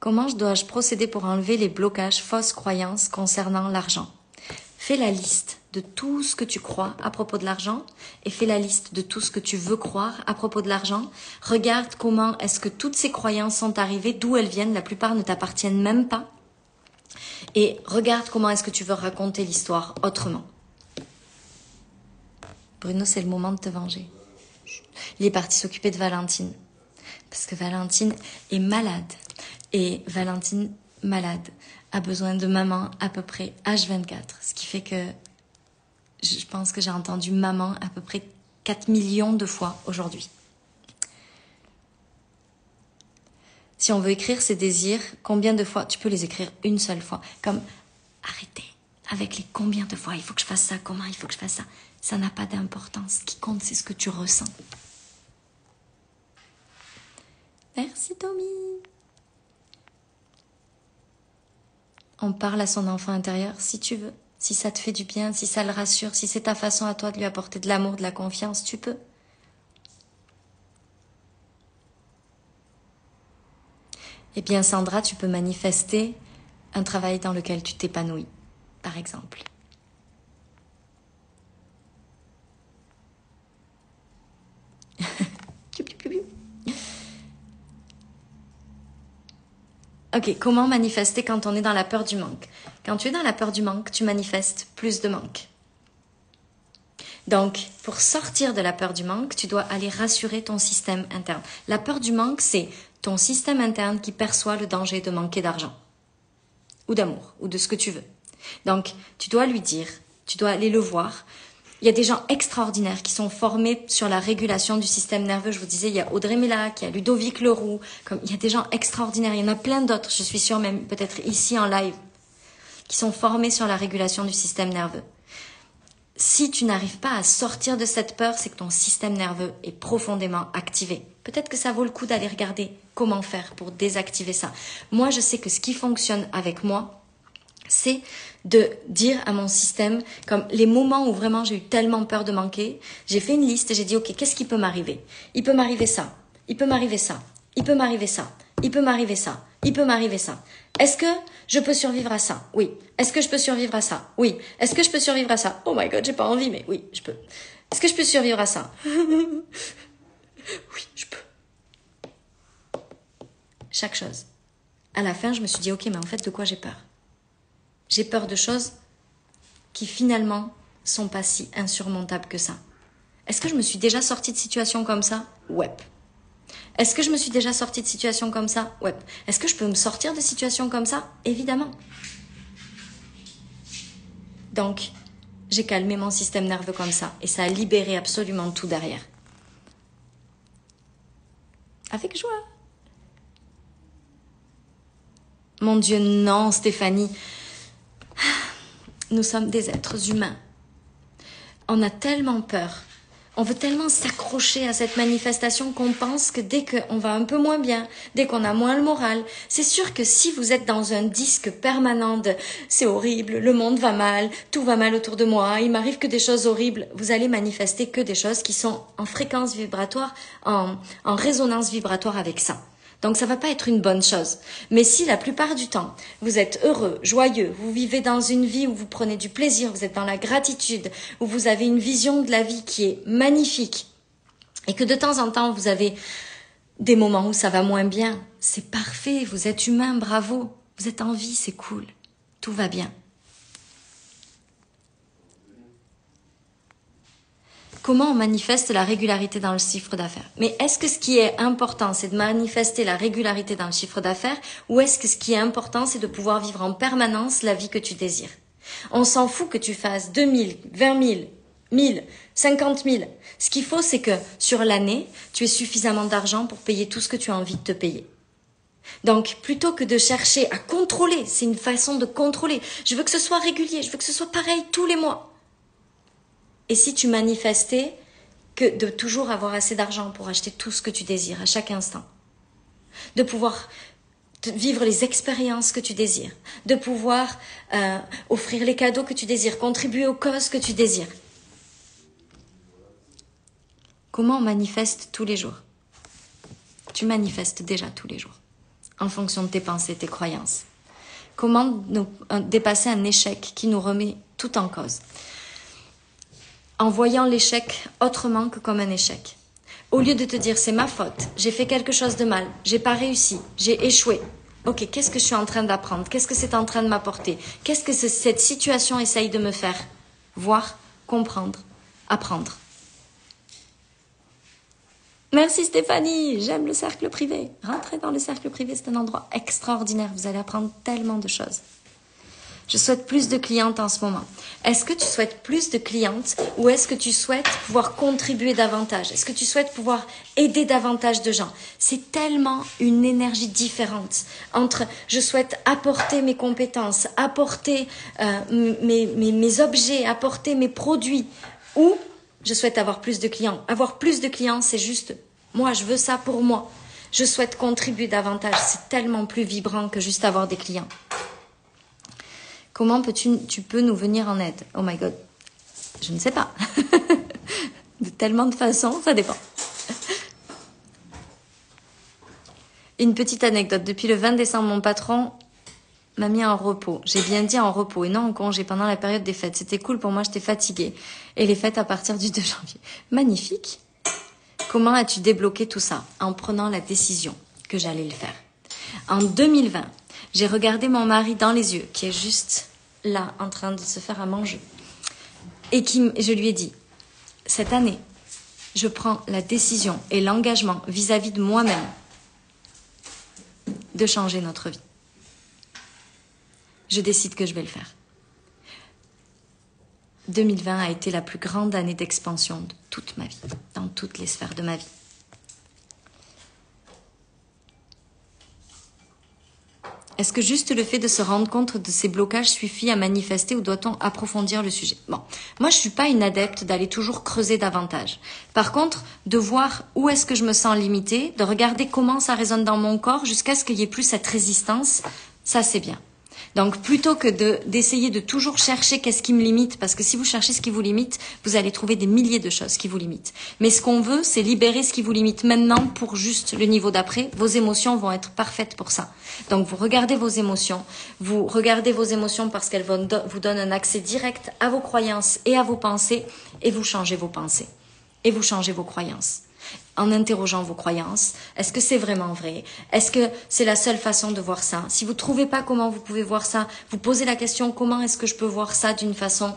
Comment dois-je procéder pour enlever les blocages, fausses croyances concernant l'argent? Fais la liste de tout ce que tu crois à propos de l'argent et fais la liste de tout ce que tu veux croire à propos de l'argent. Regarde comment est-ce que toutes ces croyances sont arrivées, d'où elles viennent, la plupart ne t'appartiennent même pas. Et regarde comment est-ce que tu veux raconter l'histoire autrement. Bruno, c'est le moment de te venger. Il est parti s'occuper de Valentine. Parce que Valentine est malade. Et Valentine, malade, a besoin de maman à peu près H24. Ce qui fait que je pense que j'ai entendu maman à peu près 4 millions de fois aujourd'hui. Si on veut écrire ses désirs, combien de fois? Tu peux les écrire une seule fois. Comme, arrêtez avec les combien de fois. Il faut que je fasse ça, comment il faut que je fasse ça. Ça n'a pas d'importance. Ce qui compte, c'est ce que tu ressens. Merci Tommy. On parle à son enfant intérieur si tu veux. Si ça te fait du bien, si ça le rassure, si c'est ta façon à toi de lui apporter de l'amour, de la confiance, tu peux. Eh bien Sandra, tu peux manifester un travail dans lequel tu t'épanouis, par exemple. Ok, comment manifester quand on est dans la peur du manque? Quand tu es dans la peur du manque, tu manifestes plus de manque. Donc, pour sortir de la peur du manque, tu dois aller rassurer ton système interne. La peur du manque, c'est ton système interne qui perçoit le danger de manquer d'argent, ou d'amour, ou de ce que tu veux. Donc, tu dois lui dire, tu dois aller le voir. Il y a des gens extraordinaires qui sont formés sur la régulation du système nerveux. Je vous disais, il y a Audrey Mélac, il y a Ludovic Leroux. Il y a des gens extraordinaires. Il y en a plein d'autres, je suis sûre, même peut-être ici en live, qui sont formés sur la régulation du système nerveux. Si tu n'arrives pas à sortir de cette peur, c'est que ton système nerveux est profondément activé. Peut-être que ça vaut le coup d'aller regarder comment faire pour désactiver ça. Moi, je sais que ce qui fonctionne avec moi, c'est de dire à mon système, comme les moments où vraiment j'ai eu tellement peur de manquer, j'ai fait une liste et j'ai dit, ok, qu'est-ce qui peut m'arriver? Il peut m'arriver ça, il peut m'arriver ça, il peut m'arriver ça, il peut m'arriver ça, il peut m'arriver ça. Est-ce que je peux survivre à ça? Oui. Est-ce que je peux survivre à ça? Oui. Est-ce que je peux survivre à ça? Oh my god, j'ai pas envie, mais oui, je peux. Est-ce que je peux survivre à ça? Oui, je peux. Chaque chose. À la fin, je me suis dit, ok, mais en fait, de quoi j'ai peur? J'ai peur de choses qui finalement sont pas si insurmontables que ça. Est-ce que je me suis déjà sortie de situations comme ça? Ouais. Est-ce que je me suis déjà sortie de situations comme ça? Ouais. Est-ce que je peux me sortir de situations comme ça? Évidemment. Donc, j'ai calmé mon système nerveux comme ça et ça a libéré absolument tout derrière. Avec joie. Mon Dieu, non, Stéphanie. Nous sommes des êtres humains. On a tellement peur. On veut tellement s'accrocher à cette manifestation qu'on pense que dès qu'on va un peu moins bien, dès qu'on a moins le moral, c'est sûr que si vous êtes dans un disque permanent de « c'est horrible, le monde va mal, tout va mal autour de moi, il m'arrive que des choses horribles », vous allez manifester que des choses qui sont en fréquence vibratoire, en résonance vibratoire avec ça. Donc ça va pas être une bonne chose. Mais si la plupart du temps, vous êtes heureux, joyeux, vous vivez dans une vie où vous prenez du plaisir, vous êtes dans la gratitude, où vous avez une vision de la vie qui est magnifique, et que de temps en temps, vous avez des moments où ça va moins bien, c'est parfait, vous êtes humain, bravo, vous êtes en vie, c'est cool, tout va bien. Comment on manifeste la régularité dans le chiffre d'affaires? Mais est-ce que ce qui est important, c'est de manifester la régularité dans le chiffre d'affaires ou est-ce que ce qui est important, c'est de pouvoir vivre en permanence la vie que tu désires? On s'en fout que tu fasses 2000, 20 000, 1000, 50 000. Ce qu'il faut, c'est que sur l'année, tu aies suffisamment d'argent pour payer tout ce que tu as envie de te payer. Donc, plutôt que de chercher à contrôler, c'est une façon de contrôler. Je veux que ce soit régulier, je veux que ce soit pareil tous les mois. Et si tu manifestais que de toujours avoir assez d'argent pour acheter tout ce que tu désires à chaque instant, de pouvoir vivre les expériences que tu désires, de pouvoir offrir les cadeaux que tu désires, contribuer aux causes que tu désires. Comment on manifeste tous les jours? tu manifestes déjà tous les jours, en fonction de tes pensées, tes croyances. Comment dépasser un échec qui nous remet tout en cause? En voyant l'échec autrement que comme un échec. Au lieu de te dire c'est ma faute, j'ai fait quelque chose de mal, j'ai pas réussi, j'ai échoué. Ok, qu'est-ce que je suis en train d'apprendre? Qu'est-ce que c'est en train de m'apporter? Qu'est-ce que cette situation essaye de me faire? Voir, comprendre, apprendre. Merci Stéphanie, j'aime le cercle privé. Rentrez dans le cercle privé, c'est un endroit extraordinaire. Vous allez apprendre tellement de choses. Je souhaite plus de clientes en ce moment. Est-ce que tu souhaites plus de clientes ou est-ce que tu souhaites pouvoir contribuer davantage? Est-ce que tu souhaites pouvoir aider davantage de gens? C'est tellement une énergie différente entre je souhaite apporter mes compétences, apporter mes objets, apporter mes produits ou je souhaite avoir plus de clients. Avoir plus de clients, c'est juste moi, je veux ça pour moi. Je souhaite contribuer davantage. C'est tellement plus vibrant que juste avoir des clients. Comment tu peux nous venir en aide? Oh my God. Je ne sais pas. De tellement de façons, ça dépend. Une petite anecdote. Depuis le 20 décembre, mon patron m'a mis en repos. J'ai bien dit en repos et non en congé pendant la période des fêtes. C'était cool pour moi, j'étais fatiguée. Et les fêtes à partir du 2 janvier. Magnifique. Comment as-tu débloqué tout ça? En prenant la décision que j'allais le faire. En 2020, j'ai regardé mon mari dans les yeux, qui est juste là, en train de se faire à manger. Et je lui ai dit, cette année, je prends la décision et l'engagement vis-à-vis de moi-même de changer notre vie. Je décide que je vais le faire. 2020 a été la plus grande année d'expansion de toute ma vie, dans toutes les sphères de ma vie. Est-ce que juste le fait de se rendre compte de ces blocages suffit à manifester ou doit-on approfondir le sujet? Bon, moi je suis pas une adepte d'aller toujours creuser davantage. Par contre, de voir où est-ce que je me sens limitée, de regarder comment ça résonne dans mon corps jusqu'à ce qu'il y ait plus cette résistance, ça c'est bien. Donc plutôt que d'essayer de toujours chercher qu'est-ce qui me limite, parce que si vous cherchez ce qui vous limite, vous allez trouver des milliers de choses qui vous limitent. Mais ce qu'on veut, c'est libérer ce qui vous limite maintenant pour juste le niveau d'après. Vos émotions vont être parfaites pour ça. Donc vous regardez vos émotions parce qu'elles vous donnent un accès direct à vos croyances et à vos pensées, et vous changez vos pensées, et vous changez vos croyances. En interrogeant vos croyances, est-ce que c'est vraiment vrai? Est-ce que c'est la seule façon de voir ça? Si vous ne trouvez pas comment vous pouvez voir ça, vous posez la question comment est-ce que je peux voir ça d'une façon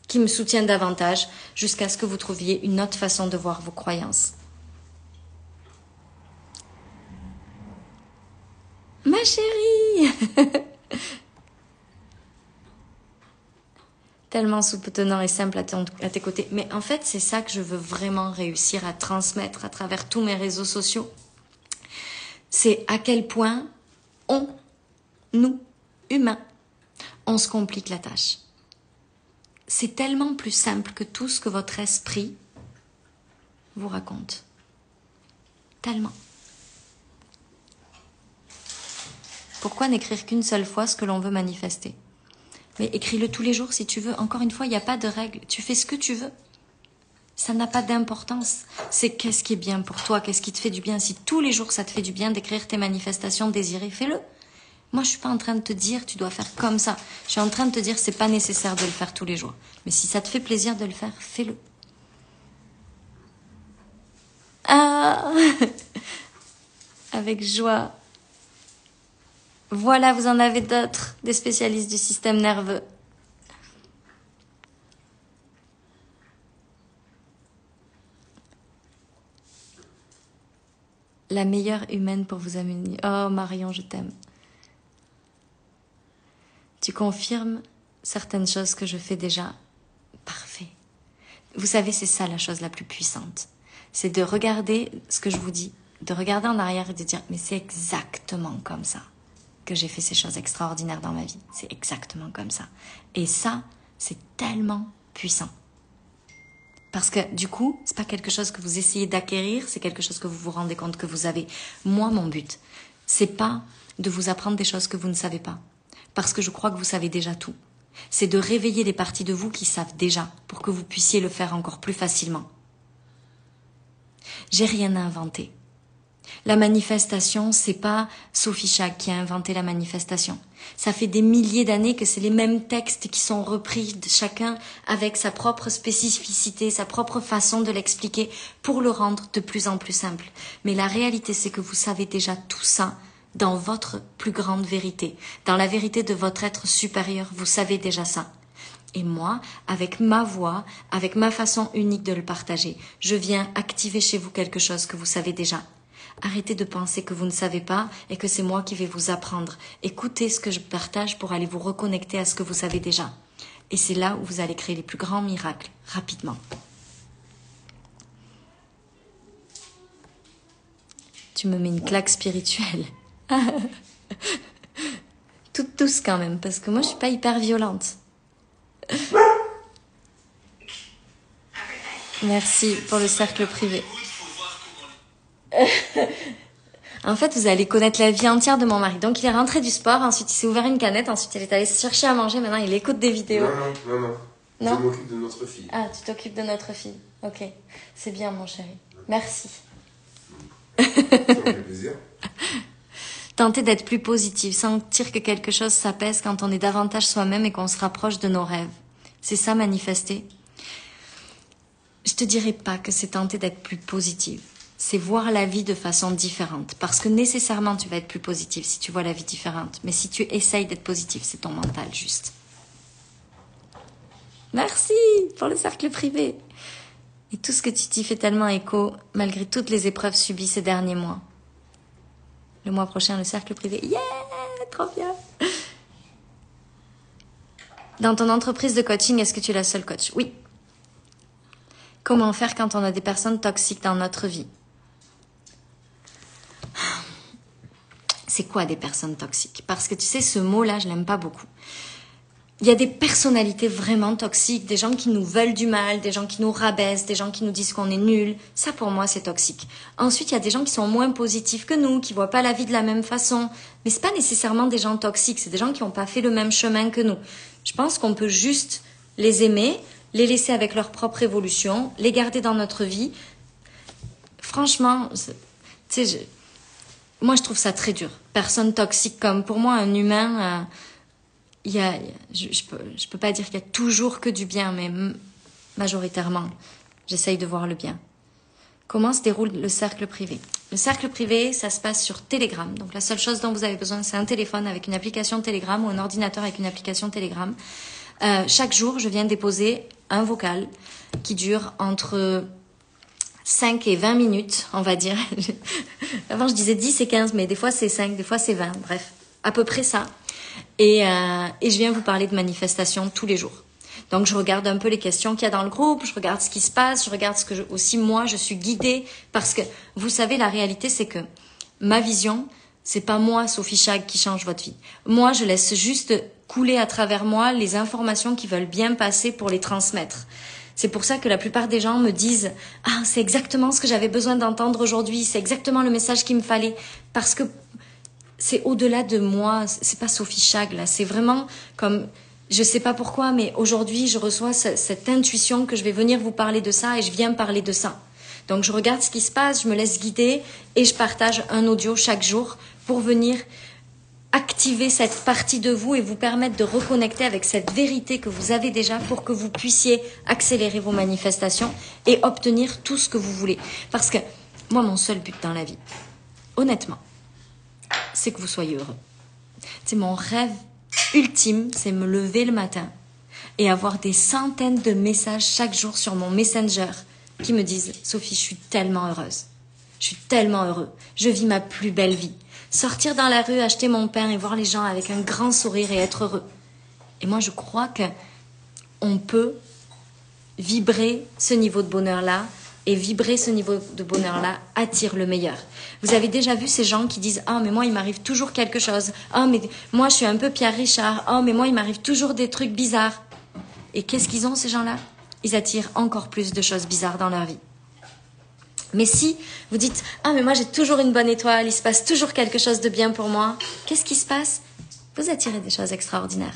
qui me soutienne davantage, jusqu'à ce que vous trouviez une autre façon de voir vos croyances. Ma chérie! Tellement soutenant et simple à tes côtés. Mais en fait, c'est ça que je veux vraiment réussir à transmettre à travers tous mes réseaux sociaux. C'est à quel point nous, humains, on se complique la tâche. C'est tellement plus simple que tout ce que votre esprit vous raconte. Tellement. Pourquoi n'écrire qu'une seule fois ce que l'on veut manifester? Mais écris-le tous les jours si tu veux. Encore une fois, il n'y a pas de règle. Tu fais ce que tu veux. Ça n'a pas d'importance. C'est qu'est-ce qui est bien pour toi, qu'est-ce qui te fait du bien. Si tous les jours ça te fait du bien d'écrire tes manifestations désirées, fais-le. Moi, je suis pas en train de te dire tu dois faire comme ça. Je suis en train de te dire c'est pas nécessaire de le faire tous les jours. Mais si ça te fait plaisir de le faire, fais-le. Ah, avec joie. Voilà, vous en avez d'autres, des spécialistes du système nerveux. La meilleure humaine pour vous amener. Oh Marion, je t'aime. Tu confirmes certaines choses que je fais déjà. Parfait. Vous savez, c'est ça la chose la plus puissante. C'est de regarder ce que je vous dis, de regarder en arrière et de dire, mais c'est exactement comme ça que j'ai fait ces choses extraordinaires dans ma vie. C'est exactement comme ça. Et ça, c'est tellement puissant. Parce que du coup, c'est pas quelque chose que vous essayez d'acquérir, c'est quelque chose que vous vous rendez compte que vous avez. Moi, mon but, c'est pas de vous apprendre des choses que vous ne savez pas. Parce que je crois que vous savez déjà tout. C'est de réveiller les parties de vous qui savent déjà, pour que vous puissiez le faire encore plus facilement. J'ai rien à inventer. La manifestation, c'est pas Sophie Chag qui a inventé la manifestation. Ça fait des milliers d'années que c'est les mêmes textes qui sont repris de chacun avec sa propre spécificité, sa propre façon de l'expliquer pour le rendre de plus en plus simple. Mais la réalité, c'est que vous savez déjà tout ça dans votre plus grande vérité. Dans la vérité de votre être supérieur, vous savez déjà ça. Et moi, avec ma voix, avec ma façon unique de le partager, je viens activer chez vous quelque chose que vous savez déjà. Arrêtez de penser que vous ne savez pas et que c'est moi qui vais vous apprendre. Écoutez ce que je partage pour aller vous reconnecter à ce que vous savez déjà. Et c'est là où vous allez créer les plus grands miracles, rapidement. Tu me mets une claque spirituelle. Toute douce quand même, parce que moi je suis pas hyper violente. Merci pour le cercle privé. En fait, vous allez connaître la vie entière de mon mari. Donc, il est rentré du sport, ensuite il s'est ouvert une canette, ensuite il est allé chercher à manger, maintenant il écoute des vidéos. Non. Non, je m'occupe de notre fille. Ah, tu t'occupes de notre fille. Ok, c'est bien mon chéri. Merci. Ça me fait plaisir. Tenter d'être plus positive, sentir que quelque chose s'apaise quand on est davantage soi-même et qu'on se rapproche de nos rêves. C'est ça, manifester. Je te dirais pas que c'est tenter d'être plus positive. C'est voir la vie de façon différente. Parce que nécessairement, tu vas être plus positive si tu vois la vie différente. Mais si tu essayes d'être positive, c'est ton mental juste. Merci pour le cercle privé. Et tout ce que tu dis fait tellement écho, malgré toutes les épreuves subies ces derniers mois. Le mois prochain, le cercle privé. Yeah, trop bien. Dans ton entreprise de coaching, est-ce que tu es la seule coach? Oui. Comment faire quand on a des personnes toxiques dans notre vie? C'est quoi des personnes toxiques? Parce que tu sais, ce mot-là, je l'aime pas beaucoup. Il y a des personnalités vraiment toxiques, des gens qui nous veulent du mal, des gens qui nous rabaissent, des gens qui nous disent qu'on est nuls. Ça, pour moi, c'est toxique. Ensuite, il y a des gens qui sont moins positifs que nous, qui voient pas la vie de la même façon. Mais c'est pas nécessairement des gens toxiques, c'est des gens qui n'ont pas fait le même chemin que nous. Je pense qu'on peut juste les aimer, les laisser avec leur propre évolution, les garder dans notre vie. Franchement, tu sais, moi, je trouve ça très dur. Personne toxique comme pour moi, un humain... je peux pas dire qu'il y a toujours que du bien, mais majoritairement, j'essaye de voir le bien. Comment se déroule le cercle privé? Le cercle privé, ça se passe sur Telegram. Donc la seule chose dont vous avez besoin, c'est un téléphone avec une application Telegram ou un ordinateur avec une application Telegram. Chaque jour, je viens déposer un vocal qui dure entre 5 et 20 minutes, on va dire. Avant, je disais 10 et 15, mais des fois c'est 5, des fois c'est 20. Bref, à peu près ça. Et je viens vous parler de manifestation tous les jours. Donc, je regarde un peu les questions qu'il y a dans le groupe, je regarde ce qui se passe, je regarde ce que aussi moi, je suis guidée. Parce que, vous savez, la réalité, c'est que ma vision, c'est pas moi, Sophie Chag, qui change votre vie. Moi, je laisse juste couler à travers moi les informations qui veulent bien passer pour les transmettre. C'est pour ça que la plupart des gens me disent « Ah, c'est exactement ce que j'avais besoin d'entendre aujourd'hui, c'est exactement le message qu'il me fallait. » Parce que c'est au-delà de moi, c'est pas Sophie Chag, là, c'est vraiment comme... Je sais pas pourquoi, mais aujourd'hui, je reçois cette intuition que je vais venir vous parler de ça et je viens parler de ça. Donc, je regarde ce qui se passe, je me laisse guider et je partage un audio chaque jour pour venir activer cette partie de vous et vous permettre de reconnecter avec cette vérité que vous avez déjà pour que vous puissiez accélérer vos manifestations et obtenir tout ce que vous voulez. Parce que moi, mon seul but dans la vie, honnêtement, c'est que vous soyez heureux. C'est mon rêve ultime, c'est me lever le matin et avoir des centaines de messages chaque jour sur mon Messenger qui me disent « Sophie, je suis tellement heureuse. Je suis tellement heureux. Je vis ma plus belle vie. » Sortir dans la rue, acheter mon pain et voir les gens avec un grand sourire et être heureux. Et moi, je crois que on peut vibrer ce niveau de bonheur-là et vibrer ce niveau de bonheur-là attire le meilleur. Vous avez déjà vu ces gens qui disent « Ah, mais moi, il m'arrive toujours quelque chose. Ah, mais moi, je suis un peu Pierre Richard. Ah, mais moi, il m'arrive toujours des trucs bizarres. » Et qu'est-ce qu'ils ont, ces gens-là? Ils attirent encore plus de choses bizarres dans leur vie. Mais si vous dites « Ah, mais moi, j'ai toujours une bonne étoile. Il se passe toujours quelque chose de bien pour moi. » Qu'est-ce qui se passe? Vous attirez des choses extraordinaires.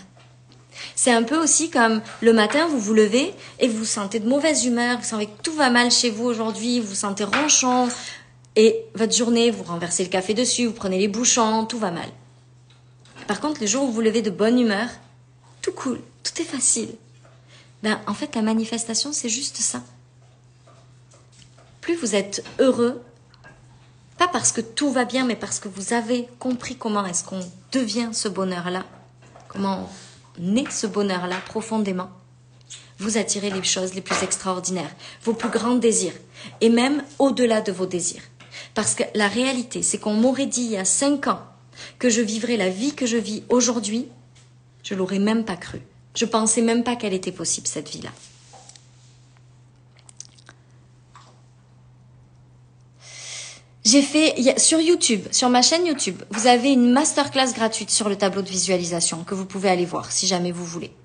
C'est un peu aussi comme le matin, vous vous levez et vous vous sentez de mauvaise humeur, vous sentez que tout va mal chez vous aujourd'hui, vous vous sentez ronchon. Et votre journée, vous renversez le café dessus, vous prenez les bouchons, tout va mal. Par contre, le jour où vous levez de bonne humeur, tout cool, tout est facile. Ben, en fait, la manifestation, c'est juste ça. Plus vous êtes heureux, pas parce que tout va bien, mais parce que vous avez compris comment est-ce qu'on devient ce bonheur-là, comment on est ce bonheur-là profondément, vous attirez les choses les plus extraordinaires, vos plus grands désirs, et même au-delà de vos désirs. Parce que la réalité, c'est qu'on m'aurait dit il y a 5 ans que je vivrais la vie que je vis aujourd'hui, je l'aurais même pas cru. Je pensais même pas qu'elle était possible, cette vie-là. J'ai fait, sur YouTube, sur ma chaîne YouTube, vous avez une masterclass gratuite sur le tableau de visualisation que vous pouvez aller voir si jamais vous voulez.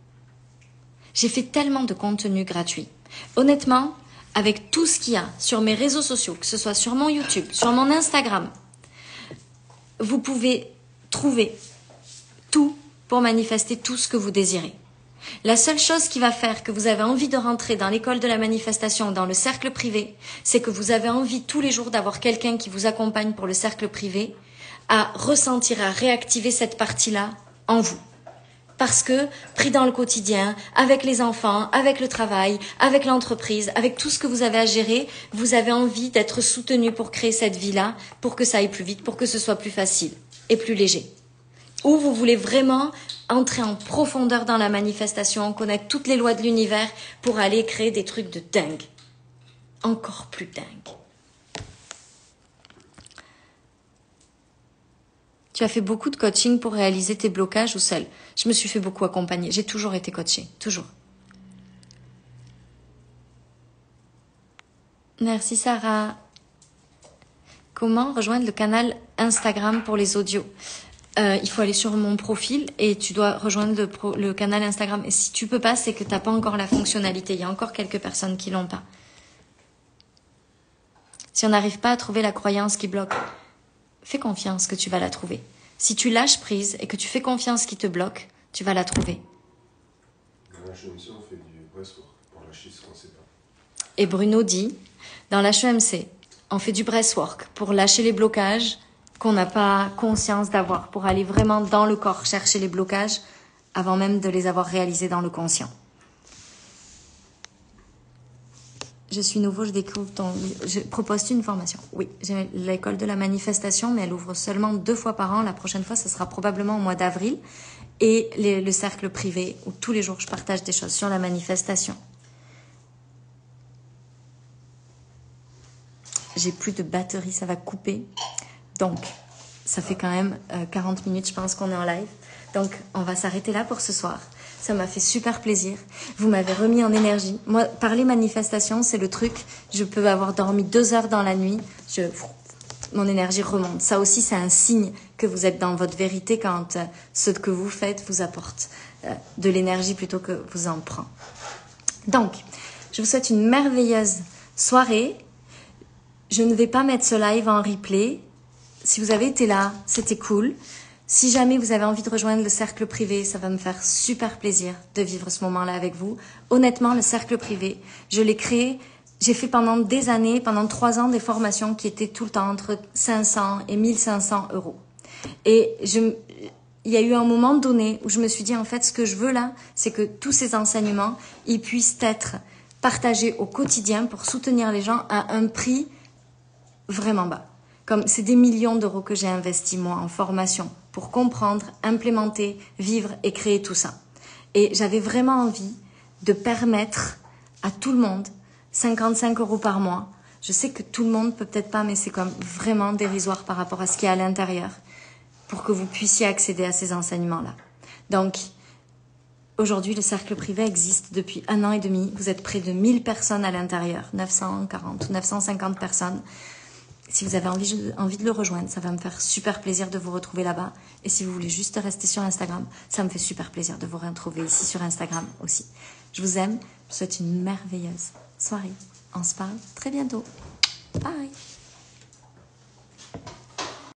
J'ai fait tellement de contenu gratuit. Honnêtement, avec tout ce qu'il y a sur mes réseaux sociaux, que ce soit sur mon YouTube, sur mon Instagram, vous pouvez trouver tout pour manifester tout ce que vous désirez. La seule chose qui va faire que vous avez envie de rentrer dans l'école de la manifestation, dans le cercle privé, c'est que vous avez envie tous les jours d'avoir quelqu'un qui vous accompagne pour le cercle privé, à ressentir, à réactiver cette partie-là en vous. Parce que, pris dans le quotidien, avec les enfants, avec le travail, avec l'entreprise, avec tout ce que vous avez à gérer, vous avez envie d'être soutenu pour créer cette vie-là, pour que ça aille plus vite, pour que ce soit plus facile et plus léger. Ou vous voulez vraiment entrer en profondeur dans la manifestation, connaître toutes les lois de l'univers pour aller créer des trucs de dingue. Encore plus dingue. Tu as fait beaucoup de coaching pour réaliser tes blocages ou seul? Je me suis fait beaucoup accompagner. J'ai toujours été coachée. Toujours. Merci Sarah. Comment rejoindre le canal Instagram pour les audios? Il faut aller sur mon profil et tu dois rejoindre le canal Instagram. Et si tu peux pas, c'est que tu n'as pas encore la fonctionnalité. Il y a encore quelques personnes qui l'ont pas. Si on n'arrive pas à trouver la croyance qui bloque, fais confiance que tu vas la trouver. Si tu lâches prise et que tu fais confiance qui te bloque, tu vas la trouver. Dans l'HEMC, on fait du breathwork pour lâcher ce qu'on ne sait pas. Et Bruno dit, dans l'HEMC, on fait du breathwork pour lâcher les blocages qu'on n'a pas conscience d'avoir, pour aller vraiment dans le corps chercher les blocages avant même de les avoir réalisés dans le conscient. Je suis nouveau, je découvre ton... Je propose une formation. Oui, j'ai l'école de la manifestation, mais elle ouvre seulement 2 fois par an. La prochaine fois, ce sera probablement au mois d'avril. Et le cercle privé, où tous les jours, je partage des choses sur la manifestation. J'ai plus de batterie, ça va couper. Donc, ça fait quand même 40 minutes, je pense qu'on est en live. Donc, on va s'arrêter là pour ce soir. Ça m'a fait super plaisir. Vous m'avez remis en énergie. Moi, parler manifestation, c'est le truc. Je peux avoir dormi 2 heures dans la nuit. Mon énergie remonte. Ça aussi, c'est un signe que vous êtes dans votre vérité quand ce que vous faites vous apporte de l'énergie plutôt que vous en prend. Donc, je vous souhaite une merveilleuse soirée. Je ne vais pas mettre ce live en replay. Si vous avez été là, c'était cool. Si jamais vous avez envie de rejoindre le cercle privé, ça va me faire super plaisir de vivre ce moment-là avec vous. Honnêtement, le cercle privé, je l'ai créé, j'ai fait pendant des années, pendant 3 ans, des formations qui étaient tout le temps entre 500 et 1500 euros. Et il y a eu un moment donné où je me suis dit, en fait, ce que je veux là, c'est que tous ces enseignements, ils puissent être partagés au quotidien pour soutenir les gens à un prix vraiment bas. Comme c'est des millions d'euros que j'ai investis, moi, en formation, pour comprendre, implémenter, vivre et créer tout ça. Et j'avais vraiment envie de permettre à tout le monde 55 euros par mois. Je sais que tout le monde peut peut-être pas, mais c'est comme vraiment dérisoire par rapport à ce qu'il y a à l'intérieur pour que vous puissiez accéder à ces enseignements-là. Donc, aujourd'hui, le cercle privé existe depuis 1 an et demi. Vous êtes près de 1000 personnes à l'intérieur, 940 ou 950 personnes. Si vous avez envie de le rejoindre, ça va me faire super plaisir de vous retrouver là-bas. Et si vous voulez juste rester sur Instagram, ça me fait super plaisir de vous retrouver ici sur Instagram aussi. Je vous aime, je vous souhaite une merveilleuse soirée. On se parle très bientôt. Bye!